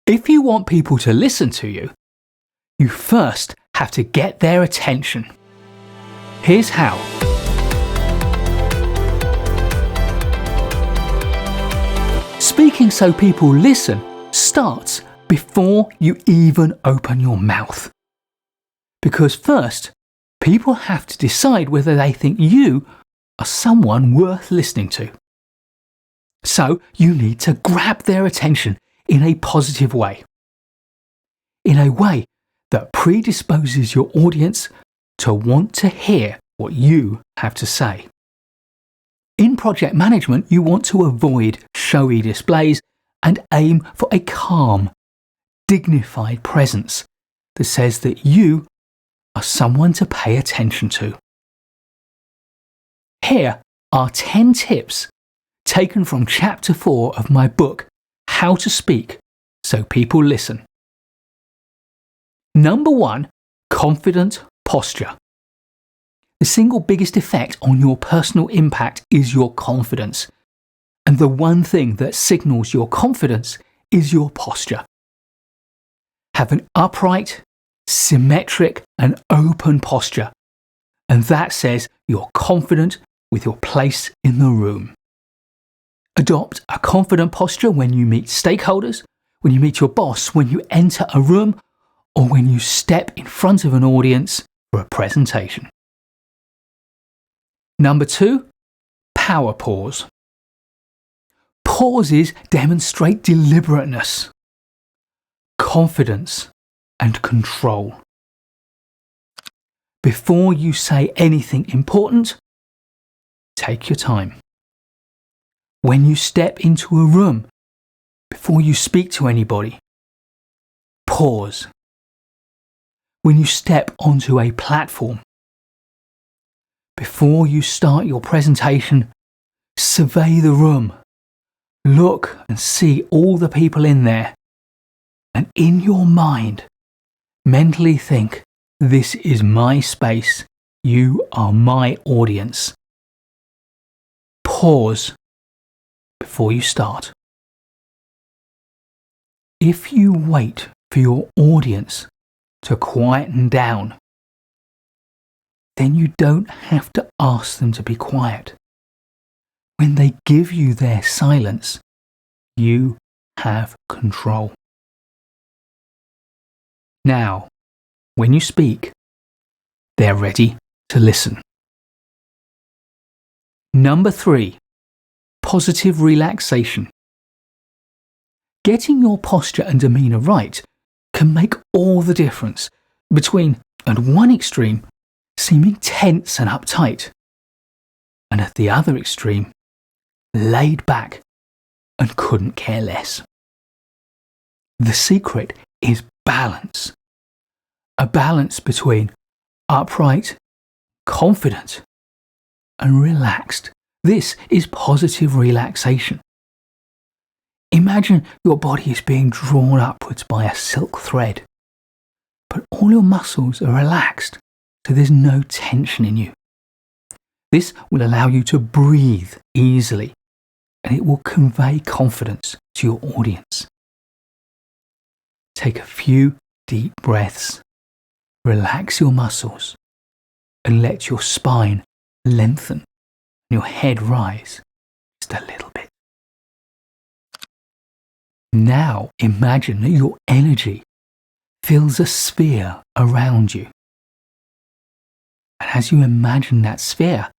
If you want people to listen to you, you first have to get their attention. Here's how. Speaking so people listen starts before you even open your mouth. Because first, people have to decide whether they think you are someone worth listening to. So you need to grab their attention in a positive way. In a way that predisposes your audience to want to hear what you have to say. In project management, you want to avoid showy displays and aim for a calm, dignified presence that says that you are someone to pay attention to. Here are 10 tips taken from Chapter 4 of my book, How to Speak So People Listen. Number 1, confident posture. The single biggest effect on your personal impact is your confidence. And the one thing that signals your confidence is your posture. Have an upright, symmetric and open posture. And that says you're confident with your place in the room. Adopt a confident posture when you meet stakeholders, when you meet your boss, when you enter a room, or when you step in front of an audience for a presentation. Number 2, power pause. Pauses demonstrate deliberateness, confidence, and control. Before you say anything important, take your time. When you step into a room, before you speak to anybody, pause. When you step onto a platform, before you start your presentation, survey the room. Look and see all the people in there. And in your mind, mentally think, this is my space. You are my audience. Pause before you start. If you wait for your audience to quieten down, then you don't have to ask them to be quiet. When they give you their silence, you have control. Now, when you speak, they're ready to listen. Number 3, positive relaxation. Getting your posture and demeanour right can make all the difference between, at one extreme, seeming tense and uptight, and at the other extreme, laid back and couldn't care less. The secret is balance. A balance between upright, confident, and relaxed. This is positive relaxation. Imagine your body is being drawn upwards by a silk thread, but all your muscles are relaxed, so there's no tension in you. This will allow you to breathe easily, and it will convey confidence to your audience. Take a few deep breaths, relax your muscles, and let your spine lengthen and your head rise just a little bit. Now imagine that your energy fills a sphere around you. And as you imagine that sphere,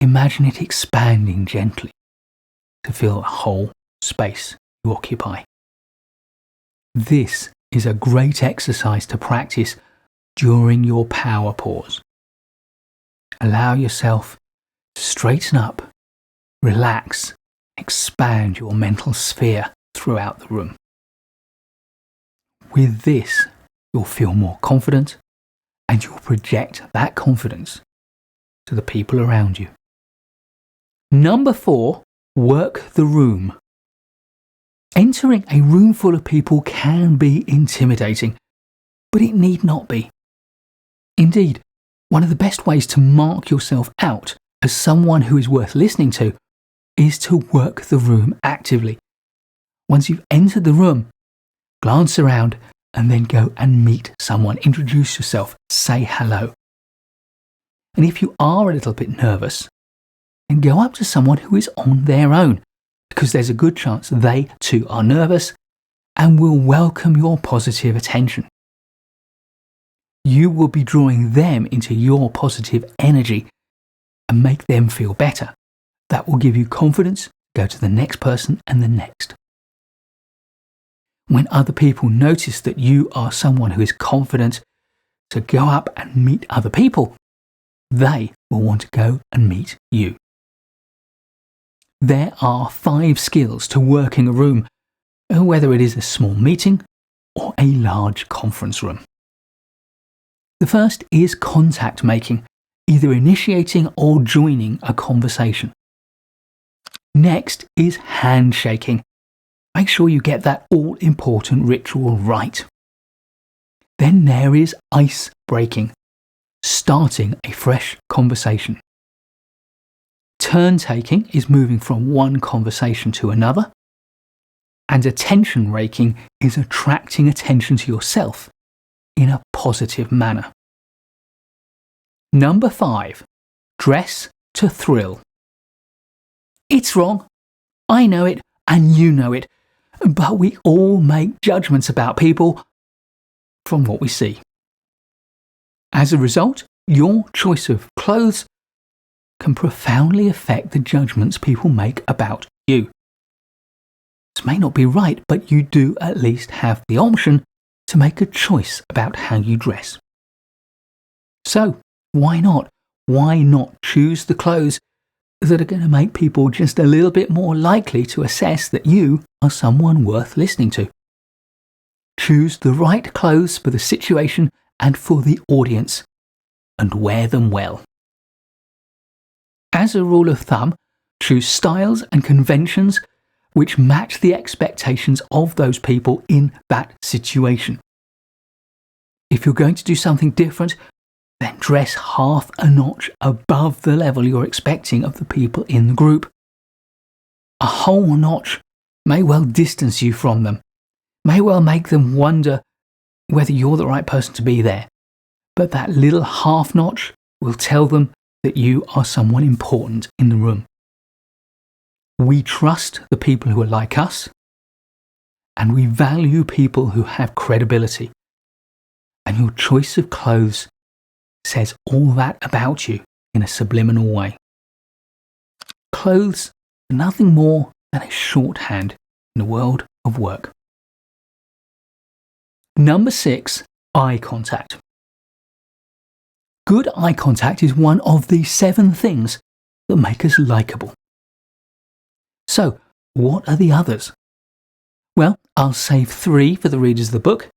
imagine it expanding gently to fill the whole space you occupy. This is a great exercise to practice during your power pause. Allow yourself to straighten up, relax, expand your mental sphere throughout the room. With this, you'll feel more confident and you'll project that confidence to the people around you. Number 4, work the room. Entering a room full of people can be intimidating, but it need not be. Indeed, one of the best ways to mark yourself out as someone who is worth listening to is to work the room actively. Once you've entered the room, glance around, and then go and meet someone. Introduce yourself, say hello. And if you are a little bit nervous, then go up to someone who is on their own, because there's a good chance they too are nervous and will welcome your positive attention. You will be drawing them into your positive energy and make them feel better. That will give you confidence, go to the next person and the next. When other people notice that you are someone who is confident to go up and meet other people, they will want to go and meet you. There are 5 skills to working a room, whether it is a small meeting or a large conference room. The first is contact making, either initiating or joining a conversation. Next is handshaking. Make sure you get that all-important ritual right. Then there is ice breaking, starting a fresh conversation. Turn taking is moving from one conversation to another. And attention raking is attracting attention to yourself in a positive manner. Number 5, dress to thrill. It's wrong. I know it and you know it, but we all make judgments about people from what we see. As a result, your choice of clothes can profoundly affect the judgments people make about you. This may not be right, but you do at least have the option to make a choice about how you dress. So, why not? Why not choose the clothes that are going to make people just a little bit more likely to assess that you are someone worth listening to? Choose the right clothes for the situation and for the audience, and wear them well. As a rule of thumb, choose styles and conventions which match the expectations of those people in that situation. If you're going to do something different, then dress half a notch above the level you're expecting of the people in the group. A whole notch may well distance you from them, may well make them wonder whether you're the right person to be there. But that little half notch will tell them that you are someone important in the room. We trust the people who are like us, and we value people who have credibility. And your choice of clothes says all that about you in a subliminal way. Clothes are nothing more than a shorthand in the world of work. Number 6, eye contact. Good eye contact is one of the 7 things that make us likeable. So, what are the others? Well, I'll save 3 for the readers of the book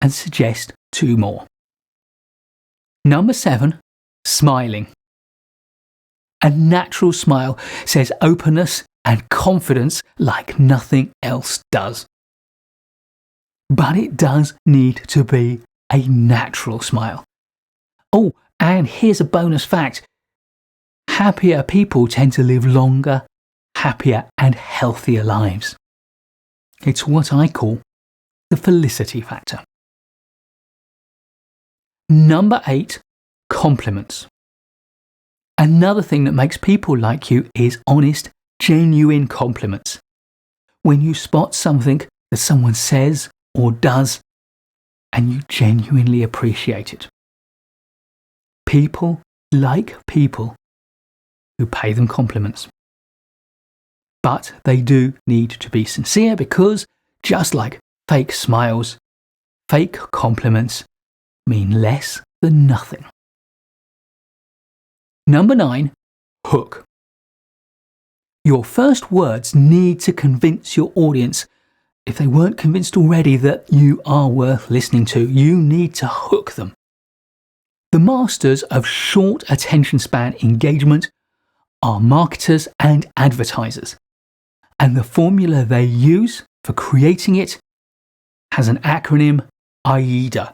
and suggest 2 more. Number 7, smiling. A natural smile says openness and confidence like nothing else does. But it does need to be a natural smile. Oh, and here's a bonus fact. Happier people tend to live longer, happier and healthier lives. It's what I call the felicity factor. Number 8, compliments. Another thing that makes people like you is honest, genuine compliments. When you spot something that someone says or does and you genuinely appreciate it. People like people who pay them compliments. But they do need to be sincere because, just like fake smiles, fake compliments mean less than nothing. Number 9, hook. Your first words need to convince your audience, if they weren't convinced already, that you are worth listening to. You need to hook them. The masters of short attention span engagement are marketers and advertisers. And the formula they use for creating it has an acronym AIDA.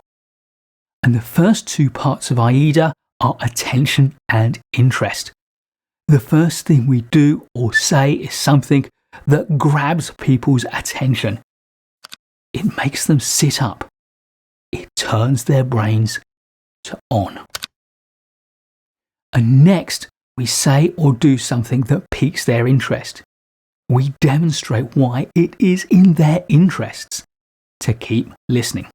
And the first 2 parts of AIDA are attention and interest. The first thing we do or say is something that grabs people's attention. it makes them sit up. It turns their brains to on. And next, we say or do something that piques their interest. We demonstrate why it is in their interests to keep listening.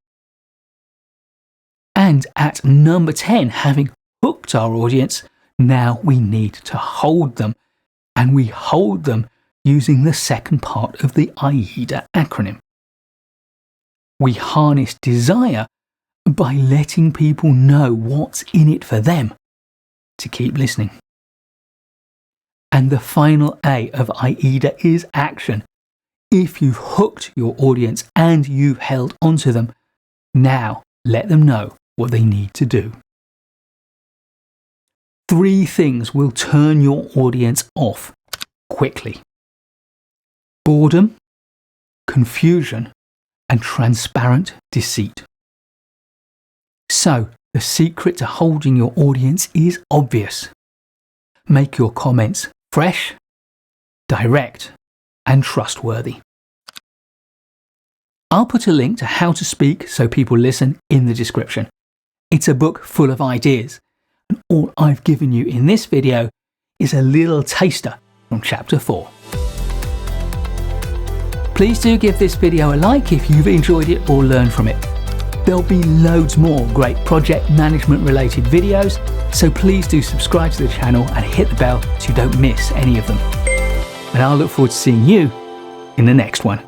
And at number 10, having hooked our audience, now we need to hold them. And we hold them using the second part of the AIDA acronym. We harness desire by letting people know what's in it for them to keep listening. And the final A of AIDA is action. If you've hooked your audience and you've held onto them, now let them know what they need to do. 3 things will turn your audience off quickly: boredom, confusion, and transparent deceit. So, the secret to holding your audience is obvious. Make your comments fresh, direct, and trustworthy. I'll put a link to how to speak so people listen in the description. It's a book full of ideas, and all I've given you in this video is a little taster from chapter 4. Please do give this video a like if you've enjoyed it or learned from it. There'll be loads more great project management related videos, so please do subscribe to the channel and hit the bell so you don't miss any of them. And I'll look forward to seeing you in the next one.